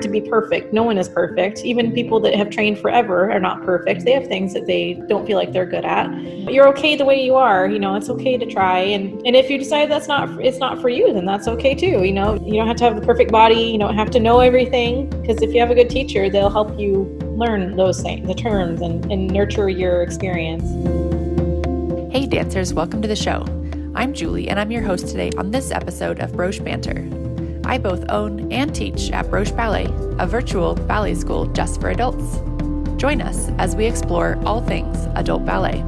to be perfect. No one is perfect. Even people that have trained forever are not perfect. They have things that they don't feel like they're good at. But you're okay the way you are. It's okay to try. And if you decide it's not for you, then that's okay too. You don't have to have the perfect body. You don't have to know everything, because if you have a good teacher, they'll help you learn those things, the terms, and nurture your experience. Hey dancers, welcome to the show. I'm Julie, and I'm your host today on this episode of Broche Banter. I both own and teach at Broche Ballet, a virtual ballet school just for adults. Join us as we explore all things adult ballet.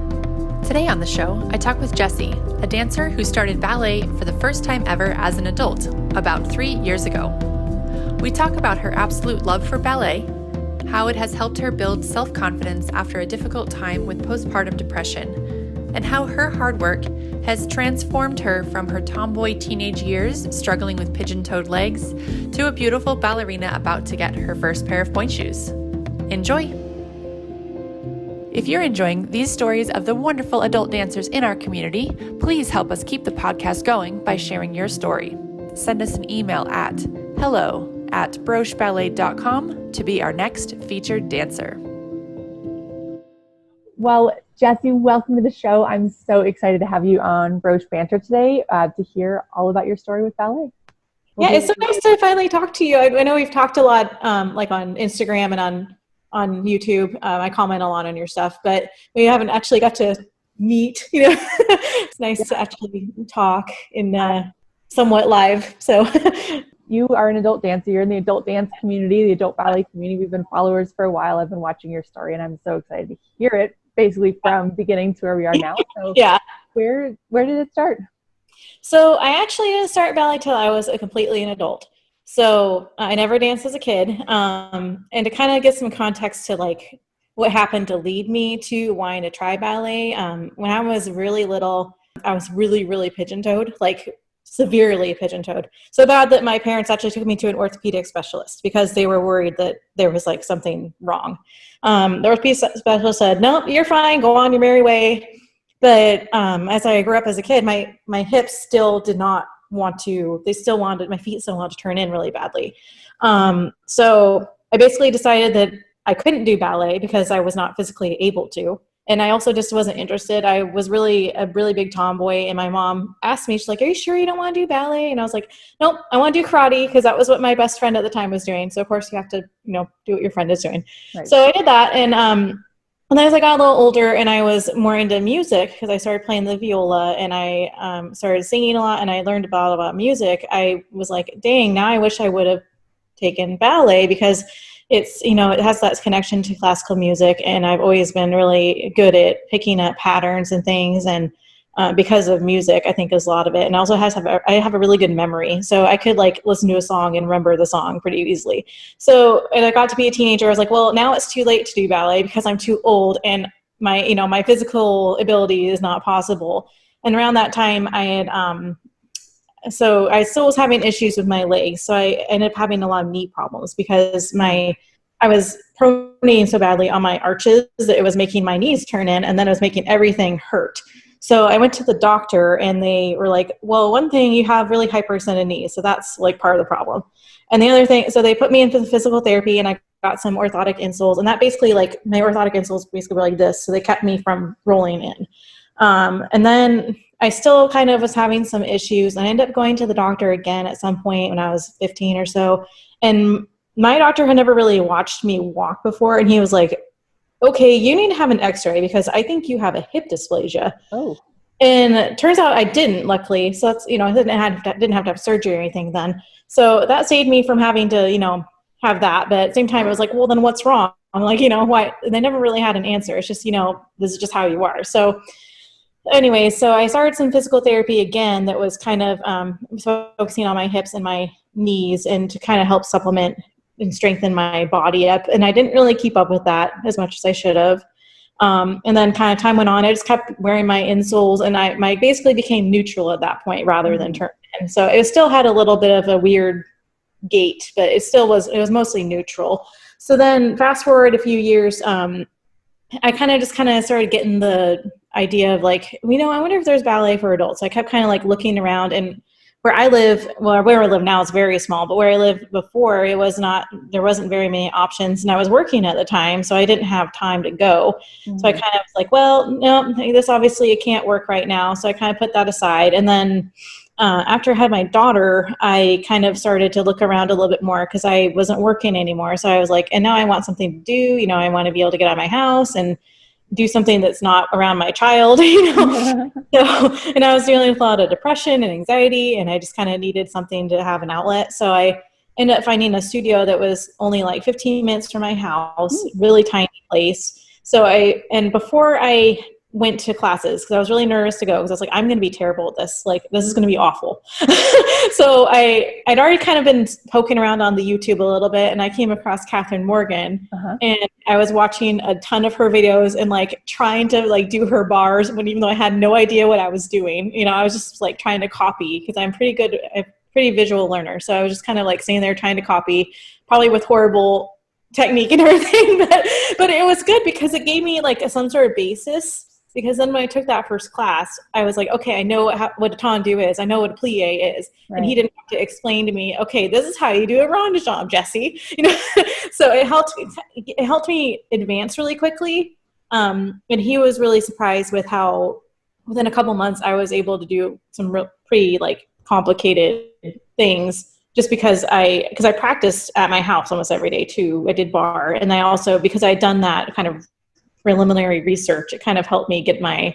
Today on the show, I talk with Jessie, a dancer who started ballet for the first time ever as an adult, about 3 years ago. We talk about her absolute love for ballet, how it has helped her build self-confidence after a difficult time with postpartum depression, and how her hard work has transformed her from her tomboy teenage years struggling with pigeon-toed legs to a beautiful ballerina about to get her first pair of pointe shoes. Enjoy! If you're enjoying these stories of the wonderful adult dancers in our community, please help us keep the podcast going by sharing your story. Send us an email at hello@brocheballet.com to be our next featured dancer. Well, Jessie, welcome to the show. I'm so excited to have you on Broche Banter today to hear all about your story with ballet. It's so nice to finally talk to you. I know we've talked a lot, like on Instagram and on YouTube. I comment a lot on your stuff, but we haven't actually got to meet. It's nice to actually talk in somewhat live. So. You are an adult dancer. You're in the adult dance community, the adult ballet community. We've been followers for a while. I've been watching your story, and I'm so excited to hear it, basically from beginning to where we are now. So yeah. Where did it start? So I actually didn't start ballet till I was completely an adult. So I never danced as a kid. And to kind of get some context to like what happened to lead me to wanting to try ballet, when I was really little, I was really, really pigeon-toed, like severely pigeon-toed. So bad that my parents actually took me to an orthopedic specialist because they were worried that there was like something wrong. The orthopedic specialist said, "No, you're fine. Go on your merry way." But as I grew up as a kid, my hips still did not want to. My feet still wanted to turn in really badly. So I basically decided that I couldn't do ballet because I was not physically able to. And I also just wasn't interested. I was really a really big tomboy, and my mom asked me, she's like, "Are you sure you don't want to do ballet?" And I was like, "Nope, I want to do karate," because that was what my best friend at the time was doing. So of course you have to, do what your friend is doing. Right. So I did that, and then as I got a little older and I was more into music, because I started playing the viola and I started singing a lot and I learned about music, I was like, dang, now I wish I would have taken ballet, because it's, it has that connection to classical music, and I've always been really good at picking up patterns and things, and because of music, I think there's a lot of it. And also I have a really good memory, so I could like listen to a song and remember the song pretty easily. So, and I got to be a teenager, I was like, well, now it's too late to do ballet because I'm too old and my physical ability is not possible. And around that time I had, so I still was having issues with my legs. So I ended up having a lot of knee problems because I was pronating so badly on my arches that it was making my knees turn in, and then it was making everything hurt. So I went to the doctor and they were like, well, one thing, you have really hyperextended knees. So that's like part of the problem. And the other thing, so they put me in for the physical therapy and I got some orthotic insoles, and that basically like my orthotic insoles basically were like this. So they kept me from rolling in. And then I still kind of was having some issues. I ended up going to the doctor again at some point when I was 15 or so. And my doctor had never really watched me walk before. And he was like, okay, you need to have an x-ray because I think you have a hip dysplasia. Oh. And it turns out I didn't, luckily. So that's, I didn't have to have surgery or anything then. So that saved me from having to, have that. But at the same time, it was like, well, then what's wrong? I'm like, why? They never really had an answer. It's just, this is just how you are. So anyway, so I started some physical therapy again that was kind of focusing on my hips and my knees, and to kind of help supplement and strengthen my body up. And I didn't really keep up with that as much as I should have. And then kind of time went on, I just kept wearing my insoles, and I basically became neutral at that point rather than turn in. So it still had a little bit of a weird gait, but it was mostly neutral. So then fast forward a few years, I kind of started getting the idea of like, I wonder if there's ballet for adults. I kept kind of like looking around, and where I live, well, where I live now is very small, but where I lived before, there wasn't very many options, and I was working at the time, so I didn't have time to go. Mm-hmm. So I kind of was like, well, no, this obviously it can't work right now. So I kind of put that aside. And then after I had my daughter, I kind of started to look around a little bit more because I wasn't working anymore. So I was like, and now I want something to do, I want to be able to get out of my house and do something that's not around my child, So, and I was dealing with a lot of depression and anxiety, and I just kind of needed something to have an outlet. So I ended up finding a studio that was only like 15 minutes from my house, really tiny place. So before I went to classes, because I was really nervous to go, because I was like, I'm going to be terrible at this. Like, this is going to be awful. So I'd already kind of been poking around on the YouTube a little bit, and I came across Catherine Morgan, and I was watching a ton of her videos and like trying to like do her bars, even though I had no idea what I was doing. I was just like trying to copy, because I'm a pretty visual learner. So I was just kind of like sitting there trying to copy, probably with horrible technique and everything, but it was good because it gave me like some sort of basis. Because then when I took that first class, I was like, okay, I know what a tendu is. I know what a plie is. Right. And he didn't have to explain to me, okay, this is how you do a rondejambe, Jessie. So it helped me advance really quickly. And he was really surprised with how within a couple months I was able to do some pretty like complicated things, just because I practiced at my house almost every day too. I did bar, and I also, because I'd done that kind of preliminary research, it kind of helped me get a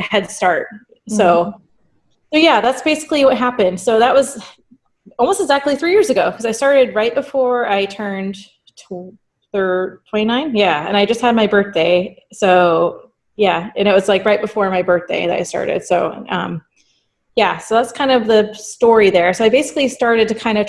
head start. So yeah, that's basically what happened. So that was almost exactly 3 years ago, because I started right before I turned 29. Yeah. And I just had my birthday. So yeah. And it was like right before my birthday that I started. So yeah, so that's kind of the story there. So I basically started to kind of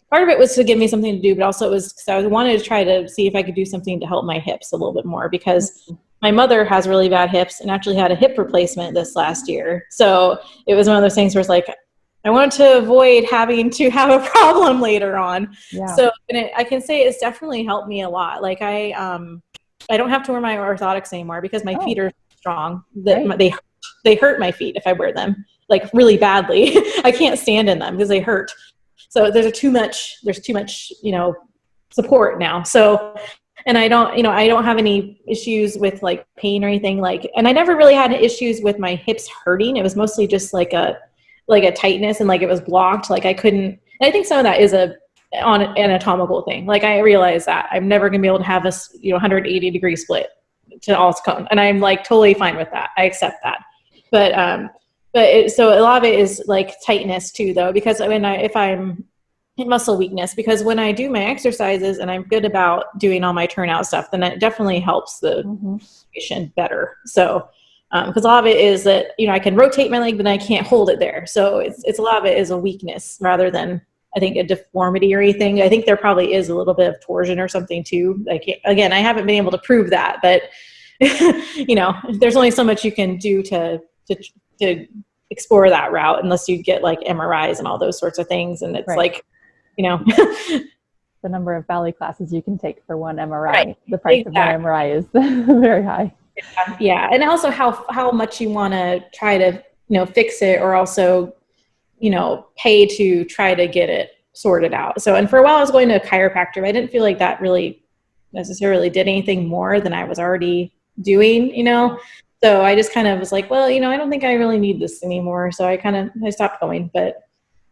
part of it was to give me something to do, but also it was because I wanted to try to see if I could do something to help my hips a little bit more, because my mother has really bad hips and actually had a hip replacement this last year. So it was one of those things where it's like, I wanted to avoid having to have a problem later on. Yeah. So I can say it's definitely helped me a lot. Like I don't have to wear my orthotics anymore because my feet are strong. They hurt my feet if I wear them, like really badly. I can't stand in them because they hurt. So there's too much, support now. So, and I don't have any issues with like pain or anything and I never really had issues with my hips hurting. It was mostly just like a tightness, and like it was blocked. Like I couldn't, and I think some of that is an anatomical thing. Like I realize that I'm never going to be able to have a 180 degree split to all cone. And I'm like totally fine with that. I accept that. So a lot of it is like tightness too, though, because if I'm in muscle weakness, because when I do my exercises and I'm good about doing all my turnout stuff, then it definitely helps the patient better. So, because a lot of it is that, I can rotate my leg, but I can't hold it there. So it's a lot of it is a weakness rather than, I think, a deformity or anything. I think there probably is a little bit of torsion or something too. Again, I haven't been able to prove that, but there's only so much you can do to explore that route unless you get like MRIs and all those sorts of things. And it's like, the number of ballet classes you can take for one MRI, the price of one MRI is very high. Yeah. And also how much you want to try to, fix it, or also, pay to try to get it sorted out. So, and for a while I was going to a chiropractor, but I didn't feel like that really necessarily did anything more than I was already doing, So I just kind of was like, well, I don't think I really need this anymore. So I stopped going, but,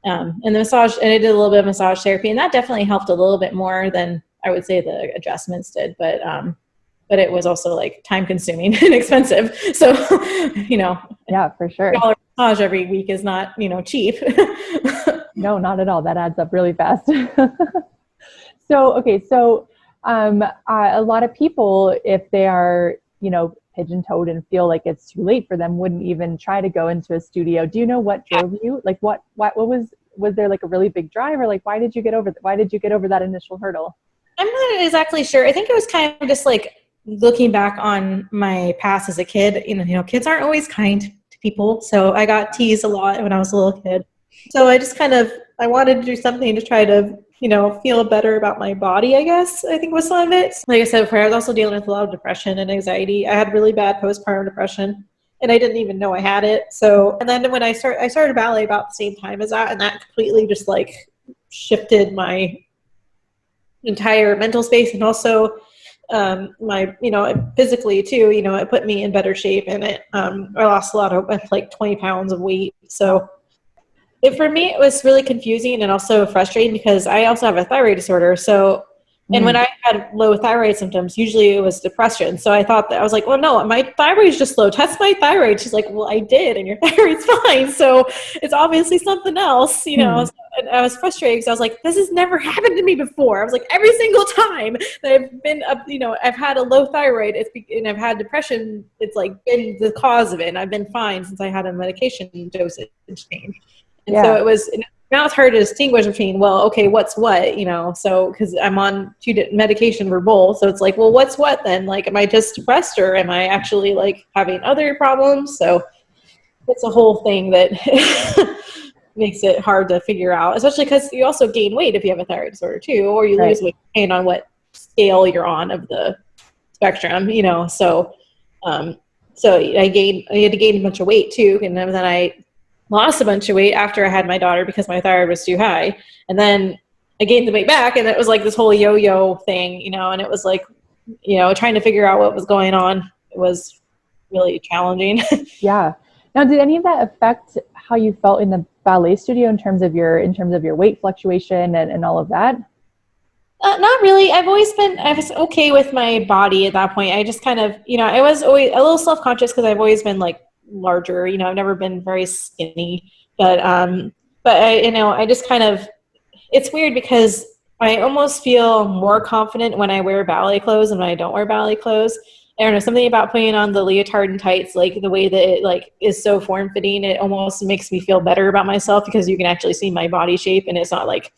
and the massage, and I did a little bit of massage therapy, and that definitely helped a little bit more than I would say the adjustments did. But it was also like time consuming and expensive. So, yeah, for sure. $1 massage every week is not, cheap. No, not at all. That adds up really fast. So a lot of people, if they are, pigeon-toed and feel like it's too late for them, wouldn't even try to go into a studio. Do you know what drove you? Like what was there like a really big drive, or like why did you get over that initial hurdle? I'm not exactly sure. I think it was kind of just like looking back on my past as a kid. Kids aren't always kind to people. So I got teased a lot when I was a little kid. So I just I wanted to do something to try to, feel better about my body, I guess, I think was some of it. Like I said before, I was also dealing with a lot of depression and anxiety. I had really bad postpartum depression. and I didn't even know I had it. So, and then when I started ballet about the same time as that, and that completely just like shifted my entire mental space, and also my, physically too, it put me in better shape, and I lost a lot of, like 20 pounds of weight. So for me, it was really confusing and also frustrating because I also have a thyroid disorder. So, and when I had low thyroid symptoms, usually it was depression. So I thought that I was like, well, no, my thyroid's just low. Test my thyroid. She's like, well, I did, and your thyroid's fine. So it's obviously something else, So, and I was frustrated because I was like, this has never happened to me before. I was like, every single time that I've been up, I've had a low thyroid, and I've had depression, it's like been the cause of it. And I've been fine since I had a medication dosage change. And so it was, now it's hard to distinguish between, well, okay, what's what, so, because I'm on medication for both. So it's like, well, what's what then? Like, am I just depressed, or am I actually like having other problems? So it's a whole thing that makes it hard to figure out, especially because you also gain weight if you have a thyroid disorder too, or you lose weight depending on what scale you're on of the spectrum, so I had to gain a bunch of weight too, and then I lost a bunch of weight after I had my daughter because my thyroid was too high, and then I gained the weight back, and it was like this whole yo-yo thing, and it was like, trying to figure out what was going on. It was really challenging. Yeah. Now, did any of that affect how you felt in the ballet studio in terms of your weight fluctuation and all of that? Not really. I was okay with my body at that point. I just kind of, I was always a little self-conscious because I've always been like larger, I've never been very skinny, but I just kind of, it's weird because I almost feel more confident when I wear ballet clothes than when I don't wear ballet clothes. I don't know, something about putting on the leotard and tights, like the way that it like is so form-fitting, it almost makes me feel better about myself because you can actually see my body shape and it's not like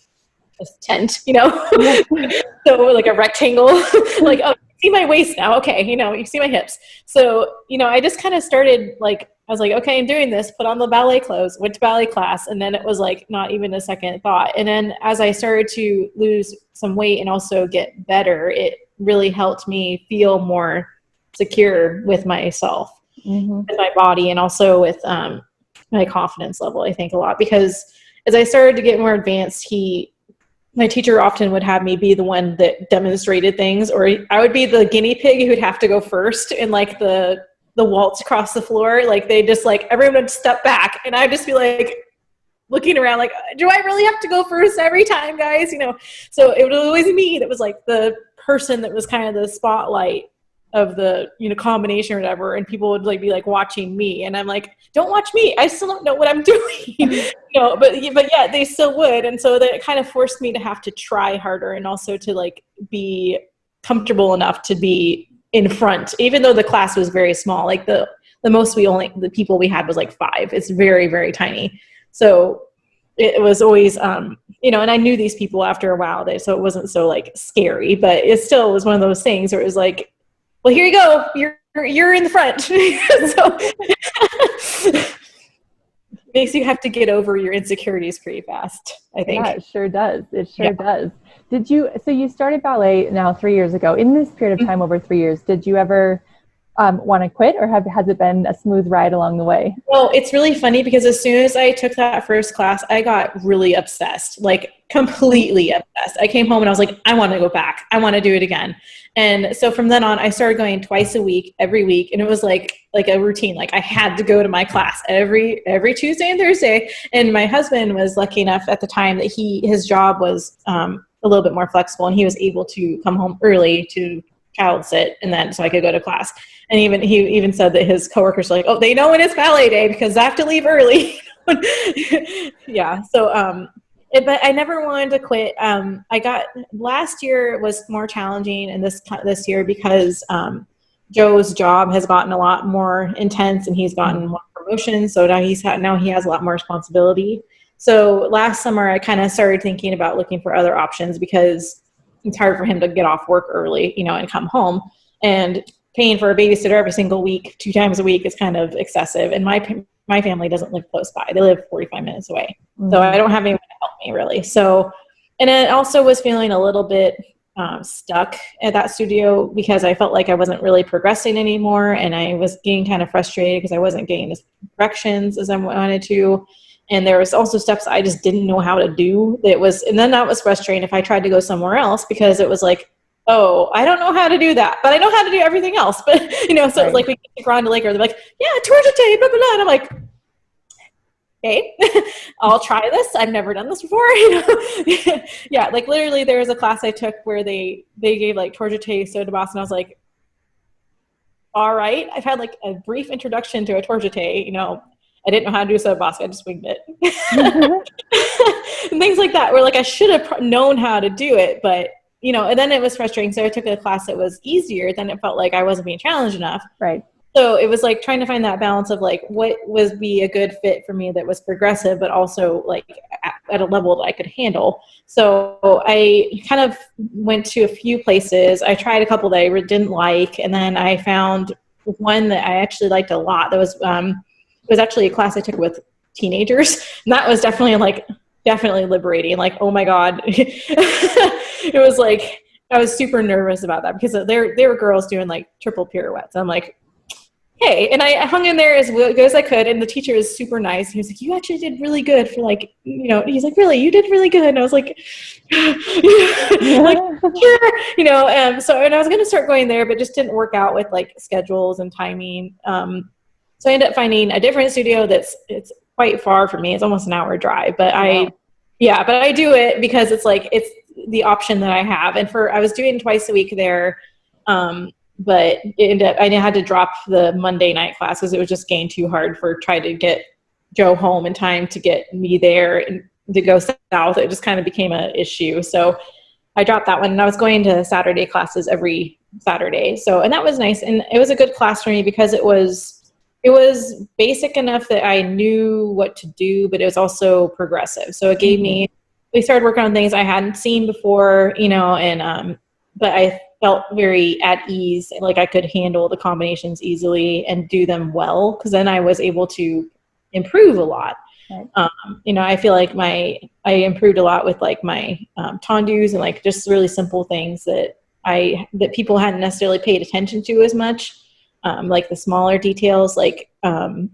a tent, so like a rectangle, like, oh, you see my waist now, okay, you see my hips. So, I just kind of started like, I was like, okay, I'm doing this, put on the ballet clothes, went to ballet class, and then it was like not even a second thought. And then as I started to lose some weight and also get better, it really helped me feel more secure with myself, with my body, and also with my confidence level, I think, a lot, because as I started to get more advanced, my teacher often would have me be the one that demonstrated things, or I would be the guinea pig who'd have to go first in like the waltz across the floor. Like they just like, everyone would step back and I'd just be like looking around like, do I really have to go first every time, guys? So it was always me that was like the person that was kind of the spotlight of the, combination or whatever. And people would like be like watching me, and I'm like, don't watch me. I still don't know what I'm doing, but yeah, they still would. And so that kind of forced me to have to try harder, and also to like be comfortable enough to be in front, even though the class was very small. Like the most the people we had was like 5. It's very, very tiny. So it was always, and I knew these people after a while, so it wasn't so like scary, but it still was one of those things where it was like, well, here you go. You're in the front. So makes you have to get over your insecurities pretty fast, I think. Yeah, it sure does. It sure does. So you started ballet now 3 years ago. In this period of time, over 3 years, did you ever want to quit, or has it been a smooth ride along the way? Well, it's really funny because as soon as I took that first class, I got really obsessed, like completely obsessed. I came home and I was like, I want to go back. I want to do it again. And so from then on, I started going twice a week, every week. And it was like a routine. Like I had to go to my class every Tuesday and Thursday. And my husband was lucky enough at the time that his job was a little bit more flexible, and he was able to come home early to child sit, and then so I could go to class. And he even said that his coworkers were like, oh, they know when it's ballet day because I have to leave early. Yeah. So, but I never wanted to quit. Last year was more challenging, and this year because Joe's job has gotten a lot more intense, and he's gotten more promotions. So now he has a lot more responsibility. So last summer I kind of started thinking about looking for other options because it's hard for him to get off work early, and come home, and paying for a babysitter every single week, 2 times a week, is kind of excessive. And my family doesn't live close by. They live 45 minutes away. So I don't have anyone to help me really. So, and I also was feeling a little bit stuck at that studio because I felt like I wasn't really progressing anymore, and I was getting kind of frustrated because I wasn't getting as corrections as I wanted to. And there was also steps I just didn't know how to do. And then that was frustrating if I tried to go somewhere else because it was like, oh, I don't know how to do that, but I know how to do everything else. But, so It's like we get to Grand Lake, or they're like, yeah, tourniquet, blah, blah, blah. And I'm like, okay, I'll try this. I've never done this before. Yeah, like literally there was a class I took where they gave like tourniquet soda boss, and I was like, all right, I've had like a brief introduction to a tourniquet, I didn't know how to do a soda boss. I just winged it. And things like that, where like I should have known how to do it, but and then it was frustrating. So I took a class that was easier. Then it felt like I wasn't being challenged enough. Right. So it was like trying to find that balance of like what would be a good fit for me that was progressive, but also like at a level that I could handle. So I kind of went to a few places. I tried a couple that I didn't like, and then I found one that I actually liked a lot. That was it was actually a class I took with teenagers, and that was definitely liberating. Like, oh my God. It was like, I was super nervous about that because there were girls doing like triple pirouettes. I'm like, hey, and I hung in there as good as I could, and the teacher was super nice. He was like, you actually did really good for like, he's like, really, you did really good. And I was like, like, sure, so, and I was going to start going there, but just didn't work out with like schedules and timing. So I ended up finding a different studio it's quite far from me. It's almost an hour drive, but I do it because it's like, it's the option that I have. And I was doing twice a week there. But I had to drop the Monday night class because it was just getting too hard for trying to get Joe home in time to get me there and to go south. It just kind of became an issue. So I dropped that one, and I was going to Saturday classes every Saturday. So, and that was nice. And it was a good class for me because it was basic enough that I knew what to do, but it was also progressive. So it gave me, we started working on things I hadn't seen before, but I felt very at ease, like I could handle the combinations easily and do them well, because then I was able to improve a lot. Right. I feel like I improved a lot with like my tendus and like just really simple things that people hadn't necessarily paid attention to as much. Like the smaller details, like I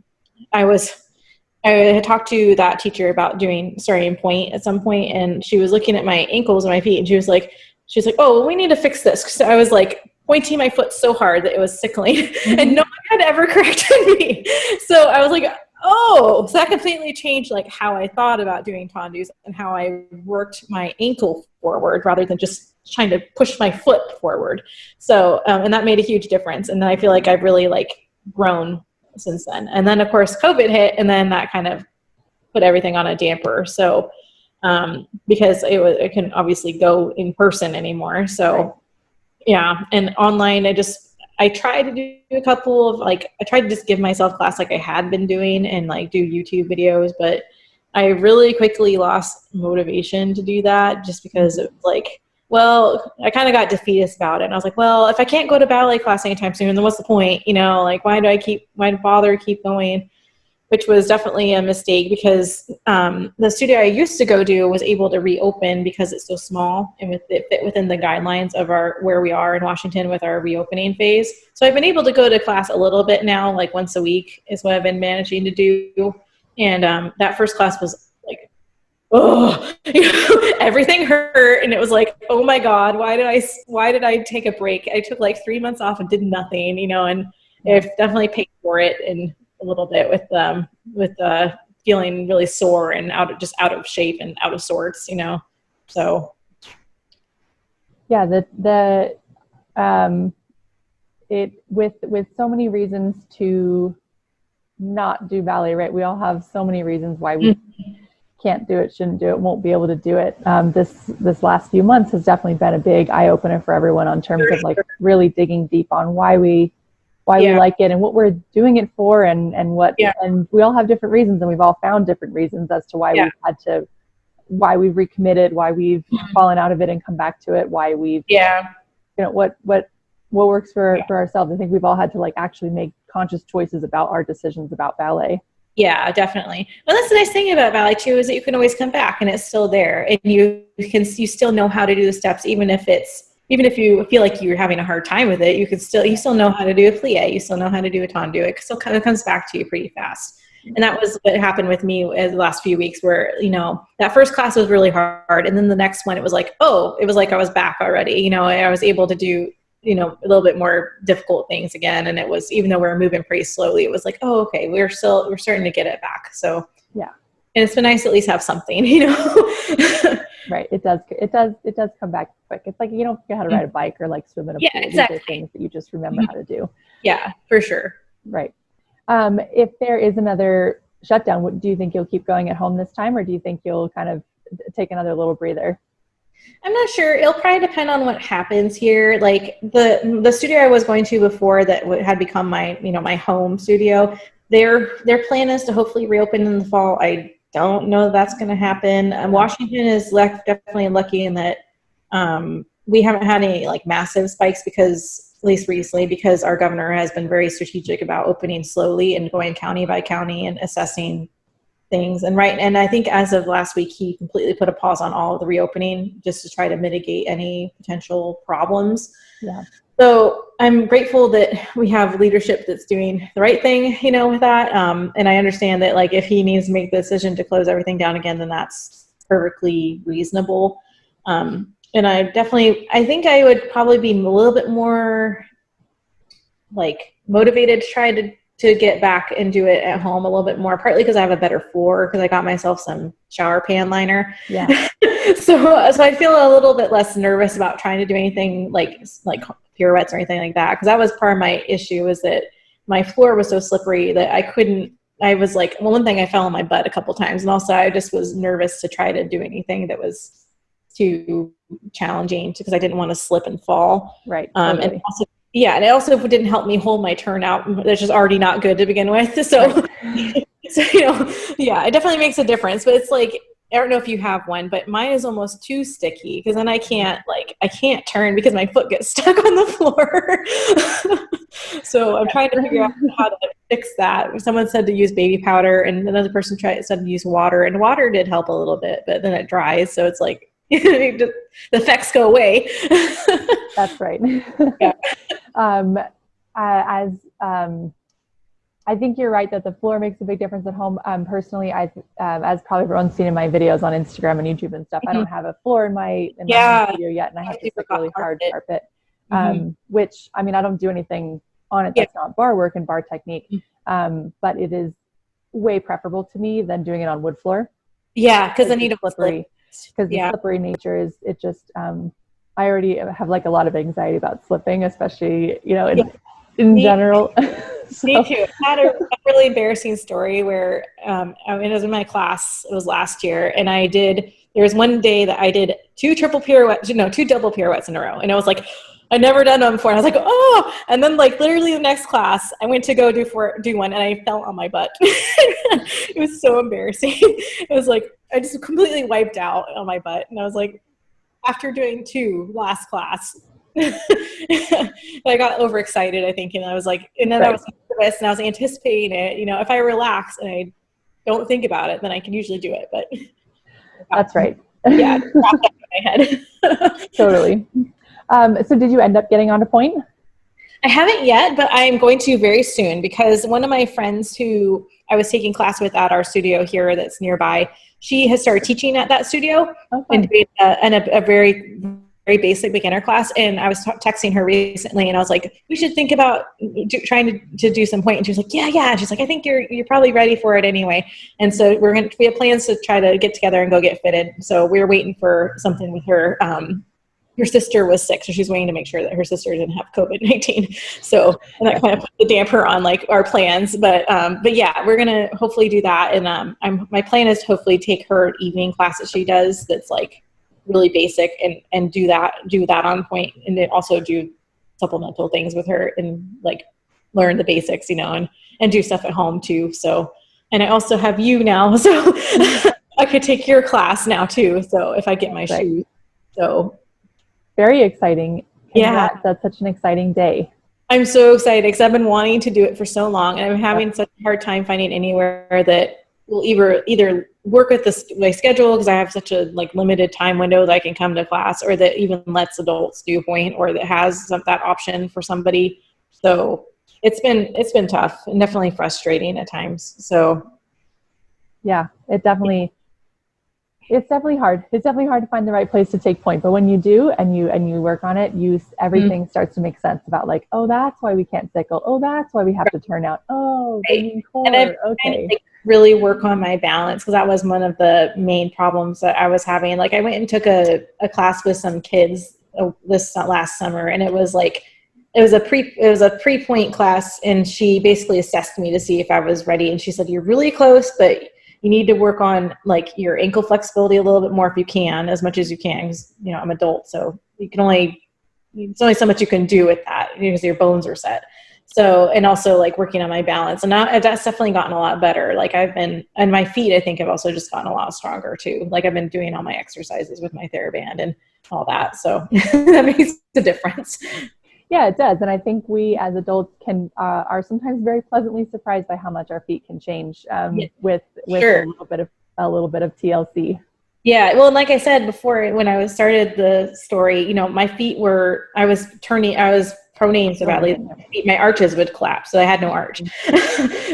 had talked to that teacher about starting Pointe at some point, and she was looking at my ankles and my feet, and she was like, oh, well, we need to fix this. So I was like pointing my foot so hard that it was sickling, and no one had ever corrected me. So I was like, oh, so that completely changed like how I thought about doing tendus and how I worked my ankle forward rather than just trying to push my foot forward. So, and that made a huge difference. And then I feel like I've really like grown since then. And then of course COVID hit, and then that kind of put everything on a damper. So, because it can obviously go in person anymore. So yeah. And online, I tried to do a couple of I tried to just give myself class like I had been doing and like do YouTube videos, but I really quickly lost motivation to do that just because it was like, well, I kind of got defeatist about it. And I was like, well, if I can't go to ballet class anytime soon, then what's the point? Like why bother keep going? Which was definitely a mistake because the studio I used to go to was able to reopen because it's so small and it fit within the guidelines of where we are in Washington with our reopening phase. So I've been able to go to class a little bit now, like once a week is what I've been managing to do. And that first class was like, oh, everything hurt. And it was like, oh my God, why did I take a break? I took like 3 months off and did nothing, and I've definitely paid for it and a little bit with feeling really sore and out of shape and out of sorts, so yeah, with so many reasons to not do ballet, right? We all have so many reasons why we can't do it, shouldn't do it, won't be able to do it. This last few months has definitely been a big eye opener for everyone on terms of like really digging deep on why we like it and what we're doing it for and and we all have different reasons, and we've all found different reasons as to why why we've recommitted, why we've fallen out of it and come back to it, why we've what works for ourselves. I think we've all had to like actually make conscious choices about our decisions about ballet. Yeah, definitely. Well, that's the nice thing about ballet too, is that you can always come back and it's still there, and you still know how to do the steps, even if it's even if you feel like you're having a hard time with it, you still know how to do a plie, you still know how to do a tendu. It still kind of comes back to you pretty fast. And that was what happened with me in the last few weeks, where, that first class was really hard. And then the next one, it was like I was back already. I was able to do, a little bit more difficult things again. And it was, even though we were moving pretty slowly, it was like, oh, okay, we're starting to get it back. So yeah. And it's been nice to at least have something, Right. It does come back quick. It's like, you don't forget how to ride a bike or like swim in a pool. Exactly. These are things that you just remember how to do. Yeah, for sure. Right. If there is another shutdown, do you think you'll keep going at home this time, or do you think you'll kind of take another little breather? I'm not sure. It'll probably depend on what happens here. Like the studio I was going to before that had become my, my home studio, their plan is to hopefully reopen in the fall. I don't know that's going to happen. Washington is definitely lucky in that we haven't had any like massive spikes, because at least recently, because our governor has been very strategic about opening slowly and going county by county and assessing things. And I think as of last week, he completely put a pause on all of the reopening just to try to mitigate any potential problems. Yeah. So I'm grateful that we have leadership that's doing the right thing, with that. And I understand that like if he needs to make the decision to close everything down again, then that's perfectly reasonable. And I think I would probably be a little bit more like motivated to try to get back and do it at home a little bit more, partly because I have a better floor, because I got myself some shower pan liner. Yeah. so I feel a little bit less nervous about trying to do anything like pirouettes or anything like that, because that was part of my issue, is that my floor was so slippery that I was like, well, one thing, I fell on my butt a couple times, and also I just was nervous to try to do anything that was too challenging, because I didn't want to slip and fall. Right. Totally. And it also didn't help me hold my turnout, which is already not good to begin with. So, right. It definitely makes a difference. But it's like, I don't know if you have one, but mine is almost too sticky, because then I can't turn because my foot gets stuck on the floor. So I'm trying to figure out how to fix that. Someone said to use baby powder, and another person said to use water, and water did help a little bit, but then it dries. So it's like, the effects go away. That's right. Yeah. I think you're right that the floor makes a big difference at home. Personally, as probably everyone's seen in my videos on Instagram and YouTube and stuff, I don't have a floor in my home studio yet, and I have this like really hard carpet, which, I mean, I don't do anything on it that's not bar work and bar technique, but it is way preferable to me than doing it on wood floor. Yeah, because then you don't slippery. Because the slippery nature is, it just, I already have like a lot of anxiety about slipping, especially, in general. So. Me too. I had a really embarrassing story where, it was in my class, it was last year, and there was one day that I did two double pirouettes in a row. And I was like, I'd never done them before. And I was like, oh, and then like literally the next class I went to go do one, and I fell on my butt. It was so embarrassing. It was like, I just completely wiped out on my butt. And I was like, after doing two last class, I got overexcited, I think. And I was like, and then I was nervous and I was anticipating it. If I relax and I don't think about it, then I can usually do it. But that's right. Yeah, it dropped out of my head. Totally. So did you end up getting onto Pointe? I haven't yet, but I'm going to very soon, because one of my friends who I was taking class with at our studio here that's nearby, she has started teaching at that studio and doing a very, very basic beginner class. And I was texting her recently, and I was like, we should think about trying to do some Pointe. And she was like, yeah. And she's like, I think you're probably ready for it anyway. And so we have plans to try to get together and go get fitted. So we were waiting for something with her. Her sister was sick, so she's waiting to make sure that her sister didn't have COVID-19. So, and that kind of put the damper on like our plans. But yeah, we're gonna hopefully do that. And my plan is to hopefully take her evening class that she does, that's like really basic, and do that on Pointe, and then also do supplemental things with her and like learn the basics, and do stuff at home too. So, and I also have you now, so I could take your class now too. So if I get my shoes, so. Very exciting. Congrats. Yeah. That's such an exciting day. I'm so excited, because I've been wanting to do it for so long, and I'm having such a hard time finding anywhere that will either work with my schedule because I have such a like limited time window that I can come to class, or that even lets adults do Pointe, or that has that option for somebody. So it's been tough and definitely frustrating at times. So yeah, it's definitely hard. It's definitely hard to find the right place to take Pointe, but when you do and you work on it, everything starts to make sense about like, oh, that's why we can't sickle. Oh, that's why we have to turn out. Oh, they mean core. And I've okay. really work on my balance, because that was one of the main problems that I was having. Like I went and took a class with some kids this last summer, and it was a pre-Pointe class, and she basically assessed me to see if I was ready, and she said, you're really close, but you need to work on like your ankle flexibility a little bit more if you can, as much as you can, because I'm adult, so it's only so much you can do with that because your bones are set. So, and also like working on my balance, and that's definitely gotten a lot better. Like and my feet, I think, have also just gotten a lot stronger too. Like I've been doing all my exercises with my TheraBand and all that. So that makes a difference. Yeah, it does. And I think we as adults are sometimes very pleasantly surprised by how much our feet can change with sure. a little bit of TLC. Yeah, well, like I said before, when I started the story, my feet I was pronating so badly, my arches would collapse, so I had no arch.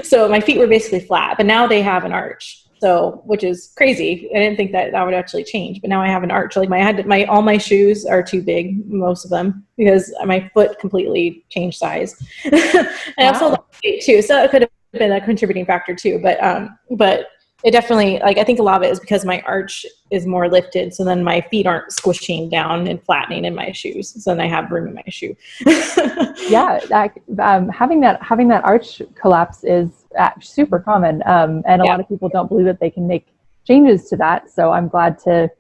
So my feet were basically flat, but now they have an arch, so which is crazy. I didn't think that would actually change, but now I have an arch. Like all my shoes are too big, most of them, because my foot completely changed size. And also the weight too, so it could have been a contributing factor too. But it definitely, like, I think a lot of it is because my arch is more lifted, so then my feet aren't squishing down and flattening in my shoes, so then I have room in my shoe. Yeah, having that arch collapse is super common, and a lot of people don't believe that they can make changes to that. So I'm glad to,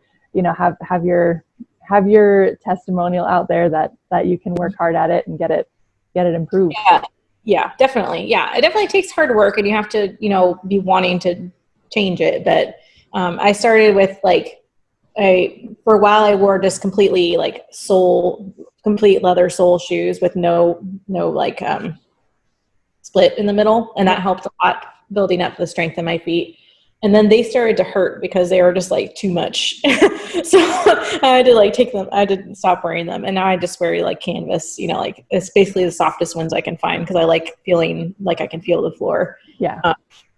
have your testimonial out there that you can work hard at it and get it improved. Yeah, definitely. Yeah, it definitely takes hard work, and you have to, be wanting to change it. But I started with for a while I wore just completely complete leather sole shoes with no split in the middle, and that helped a lot building up the strength in my feet. And then they started to hurt because they were just too much. So I had to take them. I had to stop wearing them, and now I just wear canvas. It's basically the softest ones I can find, because I like feeling like I can feel the floor. Yeah.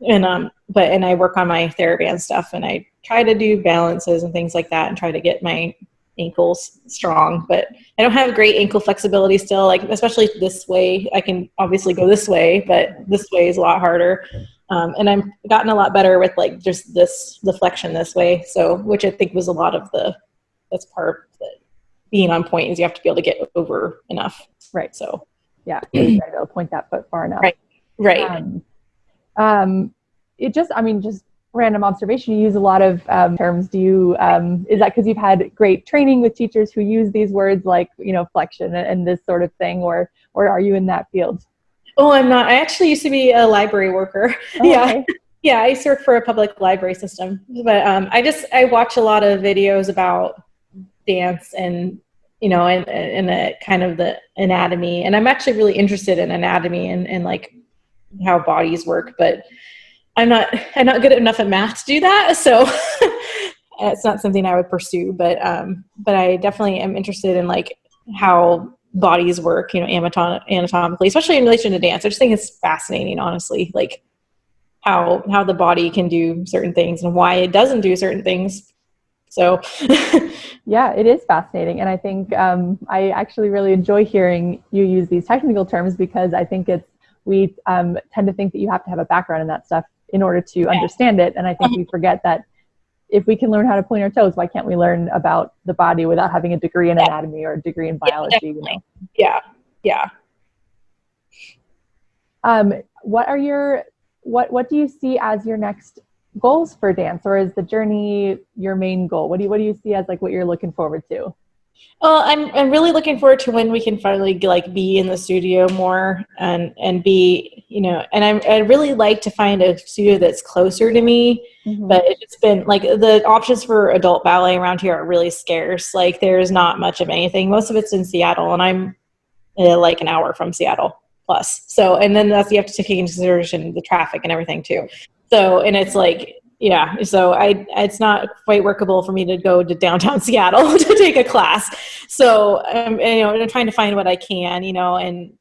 And I work on my TheraBand stuff, and I try to do balances and things like that, and try to get my ankles strong. But I don't have great ankle flexibility still. Especially this way, I can obviously go this way, but this way is a lot harder. And I've gotten a lot better with just the flexion this way. So, which I think was a lot of that's part of being on Pointe, is you have to be able to get over enough. Right. So, yeah, you got to be able to point that foot far enough. Right. Just random observation. You use a lot of terms. Do you? Is that because you've had great training with teachers who use these words flexion and this sort of thing, or are you in that field? Oh, I'm not. I actually used to be a library worker. Oh, yeah. Okay. Yeah, I used to work for a public library system. But I watch a lot of videos about dance and, and the kind of the anatomy. And I'm actually really interested in anatomy and how bodies work. But I'm not good enough at math to do that. So it's not something I would pursue. But I definitely am interested in how bodies work, anatomically, especially in relation to dance. I just think it's fascinating, honestly, how the body can do certain things and why it doesn't do certain things. So yeah, it is fascinating. And I think I actually really enjoy hearing you use these technical terms, because I think we tend to think that you have to have a background in that stuff in order to understand it. And I think we forget that if we can learn how to point our toes, why can't we learn about the body without having a degree in anatomy or a degree in biology? Yeah. What do you see as your next goals for dance, or is the journey your main goal? What do you see as what you're looking forward to? Well, I'm really looking forward to when we can finally be in the studio more and be, and I'd really like to find a studio that's closer to me. Mm-hmm. But it's been the options for adult ballet around here are really scarce. There's not much of anything. Most of it's in Seattle, and I'm an hour from Seattle plus. So, and then you have to take into consideration the traffic and everything too. So, and it's like, yeah, so it's not quite workable for me to go to downtown Seattle to take a class. So, and, I'm trying to find what I can, and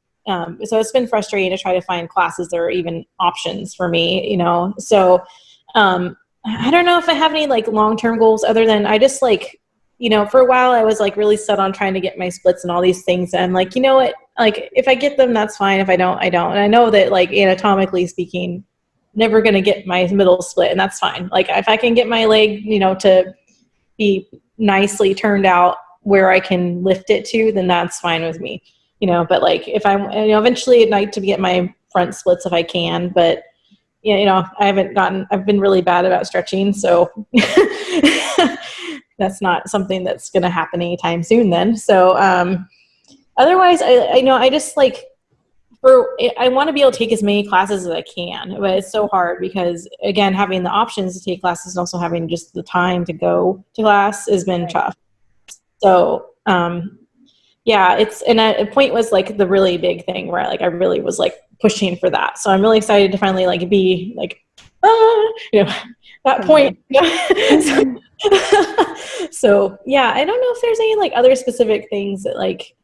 so it's been frustrating to try to find classes that are even options for me, So, I don't know if I have any like long-term goals other than I just like, for a while I was like really set on trying to get my splits and all these things. And like, you know what, like if I get them, that's fine. If I don't, I don't. And I know that like anatomically speaking, never going to get my middle split, and that's fine. Like if I can get my leg, to be nicely turned out where I can lift it to, then that's fine with me, but like if I'm, eventually I'd like to get my front splits if I can, but I've been really bad about stretching. So that's not something that's going to happen anytime soon then. So, otherwise I just like, I want to be able to take as many classes as I can, but it's so hard because again, having the options to take classes and also having just the time to go to class has been tough. So, yeah, Pointe was like the really big thing where like I really was like pushing for that. So I'm really excited to finally like be like, that point. So yeah, I don't know if there's any like other specific things that like,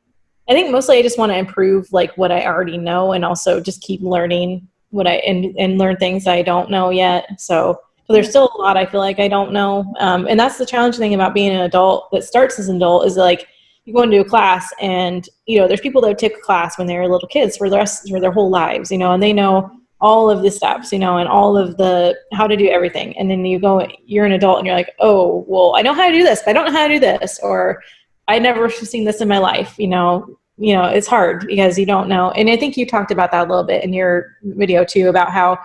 I think mostly I just want to improve like what I already know and also just keep learning and learn things I don't know yet. So there's still a lot I feel like I don't know. And that's the challenging thing about being an adult that starts as an adult is like you go into a class and, there's people that take a class when they're little kids for their whole lives, and they know all of the steps, and all of the how to do everything. And then you're an adult and you're like, oh, well, I know how to do this, but I don't know how to do this. Or I never seen this in my life, it's hard because you don't know. And I think you talked about that a little bit in your video too, about how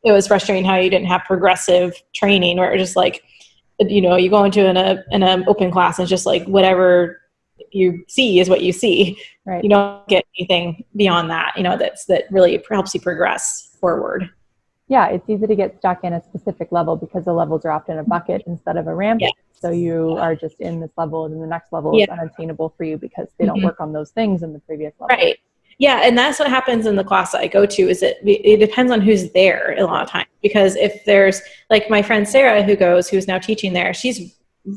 it was frustrating how you didn't have progressive training where it was just like, you go into an open class and it's just like whatever you see is what you see. Right. You don't get anything beyond that, that really helps you progress forward. Yeah, it's easy to get stuck in a specific level because the levels are often a bucket instead of a ramp. Yeah. So you are just in this level and the next level is unattainable for you because they don't work on those things in the previous level. Right. Yeah, and that's what happens in the class that I go to is it depends on who's there a lot of times. Because if there's like my friend Sarah who's now teaching there, she's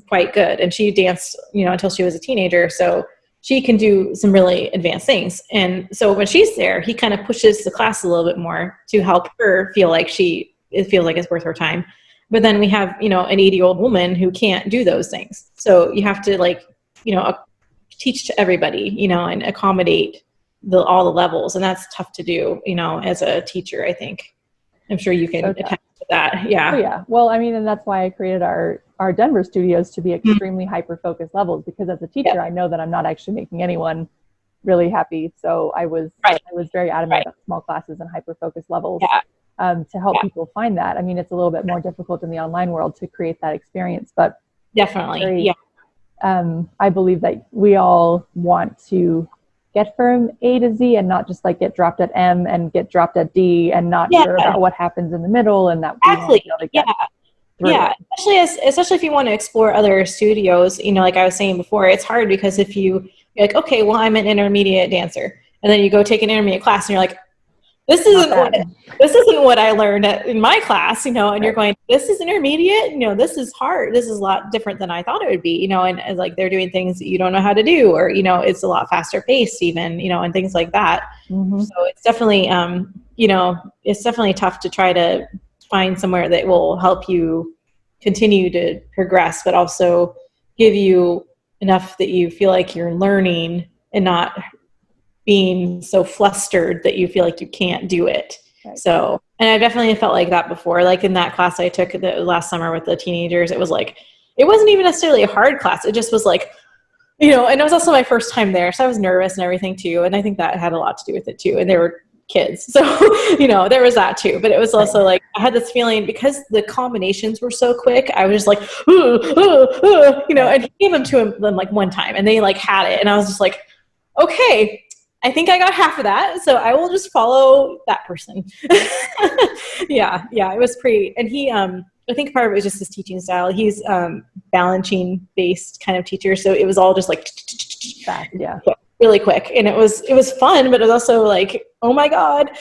quite good and she danced, until she was a teenager. So she can do some really advanced things. And so when she's there, he kind of pushes the class a little bit more to help her feel like it feels like it's worth her time. But then we have, an 80-year-old woman who can't do those things. So you have to like, teach to everybody, and accommodate all the levels. And that's tough to do, as a teacher, I think. I'm sure you can attest to that. Yeah. Oh, yeah. Well, I mean, and that's why I created our Denver studios to be extremely hyper-focused levels, because as a teacher, I know that I'm not actually making anyone really happy. So I was very adamant about small classes and hyper-focused levels to help people find that. I mean, it's a little bit more difficult in the online world to create that experience, but definitely. I believe that we all want to get from A to Z and not just like get dropped at M and get dropped at D and not sure about what happens in the middle, and that especially if you want to explore other studios, like I was saying before, it's hard because if you're like, okay, well, I'm an intermediate dancer, and then you go take an intermediate class and you're like, this isn't what I learned in my class, and you're going, this is intermediate, this is hard. This is a lot different than I thought it would be, and like they're doing things that you don't know how to do, or, it's a lot faster paced even, and things like that. Mm-hmm. So it's definitely, it's definitely tough to try to find somewhere that will help you continue to progress, but also give you enough that you feel like you're learning and not being so flustered that you feel like you can't do it. Right. So, and I definitely felt like that before, like in that class I took the last summer with the teenagers, it was like, it wasn't even necessarily a hard class. It just was like, and it was also my first time there. So I was nervous and everything too. And I think that had a lot to do with it too. And they were kids. So, there was that too, but it was also like, I had this feeling because the combinations were so quick. I was just like, and he gave them to them like one time and they like had it. And I was just like, okay, I think I got half of that, so I will just follow that person. Yeah, it was pretty, and he, I think part of it was just his teaching style. He's balancing based kind of teacher, so it was all just like fast, really quick, and it was fun, but it was also like, oh my god.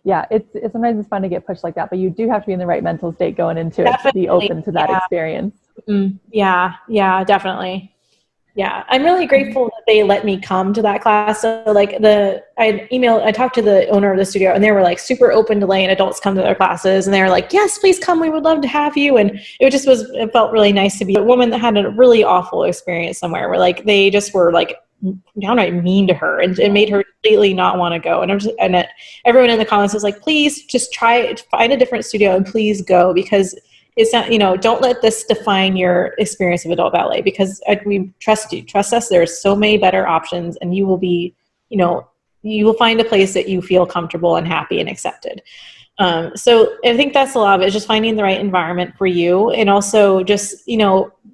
Yeah, it's sometimes it's fun to get pushed like that, but you do have to be in the right mental state going into it to be Definitely. open to that experience. Yeah, definitely. Yeah, I'm really grateful that they let me come to that class. So like I talked to the owner of the studio, and they were like super open to letting adults come to their classes. And they were like, yes, please come. We would love to have you. And it felt really nice to be a woman that had a really awful experience somewhere where like, they just were like downright mean to her, and it made her completely not want to go. And everyone in the comments was like, please just find a different studio and please go, because it's not, don't let this define your experience of adult ballet, because we trust you. Trust us. There's so many better options, and you will be, you will find a place that you feel comfortable and happy and accepted. So I think that's a lot of it, is just finding the right environment for you. And also just,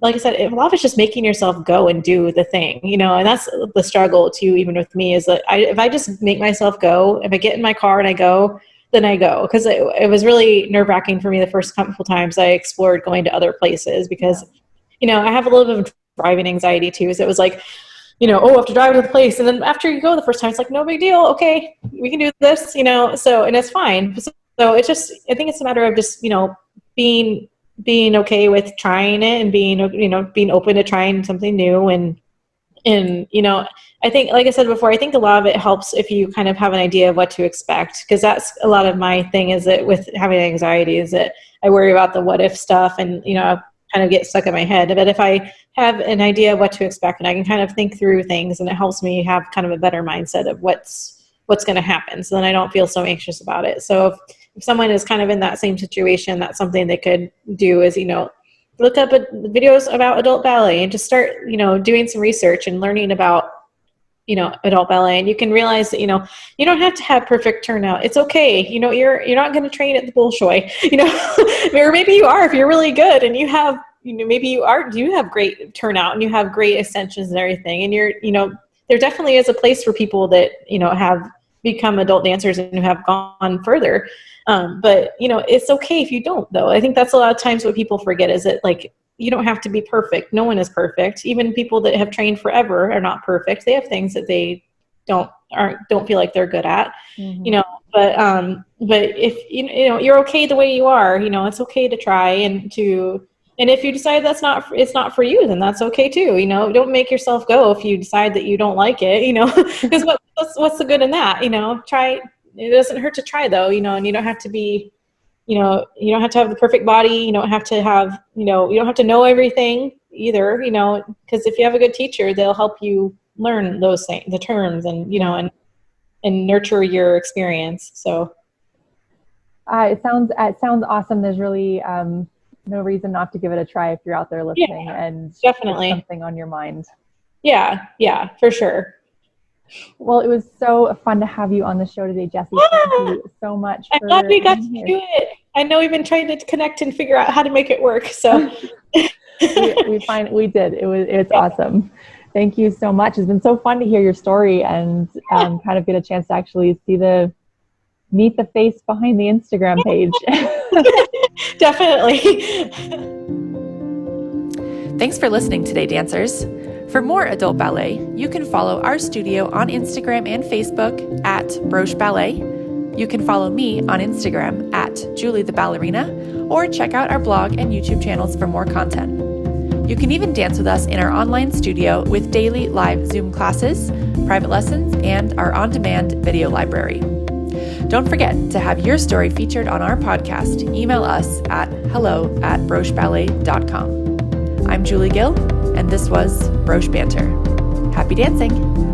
like I said, a lot of it's just making yourself go and do the thing, and that's the struggle too, even with me, is that if I just make myself go, if I get in my car and I go, then I go. Because it was really nerve-wracking for me the first couple times I explored going to other places, because, I have a little bit of driving anxiety too. So it was like, I have to drive to the place. And then after you go the first time, it's like, no big deal. Okay, we can do this, so, and it's fine. So it's just, I think it's a matter of just, being okay with trying it, and being open to trying something new. And I think, like I said before, I think a lot of it helps if you kind of have an idea of what to expect, because that's a lot of my thing, is that with having anxiety, is that I worry about the what if stuff, and, I kind of get stuck in my head. But if I have an idea of what to expect, and I can kind of think through things, and it helps me have kind of a better mindset of what's going to happen. So then I don't feel so anxious about it. So if someone is kind of in that same situation, that's something they could do, is, look up videos about adult ballet and just start, doing some research and learning about, adult ballet. And you can realize that, you don't have to have perfect turnout. It's okay. You're not going to train at the Bolshoi, or maybe you are, if you're really good and you have, maybe you have great turnout and you have great extensions and everything. And there definitely is a place for people that, have become adult dancers and who have gone further. But it's okay if you don't, though. I think that's a lot of times what people forget, is that, like, you don't have to be perfect. No one is perfect. Even people that have trained forever are not perfect. They have things that they don't feel like they're good at, but if you're okay the way you are, it's okay to try, and if you decide it's not for you, then that's okay too. Don't make yourself go if you decide that you don't like it, because what's the good in that? Try. It doesn't hurt to try, though, and you don't have to be, you don't have to have the perfect body. You don't have to have, you don't have to know everything either, because if you have a good teacher, they'll help you learn those things, the terms, and, and nurture your experience. So. It sounds awesome. There's really no reason not to give it a try if you're out there listening, and definitely something on your mind. Yeah, for sure. Well, it was so fun to have you on the show today, Jessie. Thank you so much. I'm glad we got to do it. I know we've been trying to connect and figure out how to make it work. So we did. It's awesome. Thank you so much. It's been so fun to hear your story and kind of get a chance to actually meet the face behind the Instagram page. Definitely. Thanks for listening today, dancers. For more adult ballet, you can follow our studio on Instagram and Facebook at Broche Ballet. You can follow me on Instagram at Julie the Ballerina, or check out our blog and YouTube channels for more content. You can even dance with us in our online studio with daily live Zoom classes, private lessons, and our on-demand video library. Don't forget to have your story featured on our podcast. Email us at hello@brocheballet.com. I'm Julie Gill, and this was Broche Banter. Happy dancing!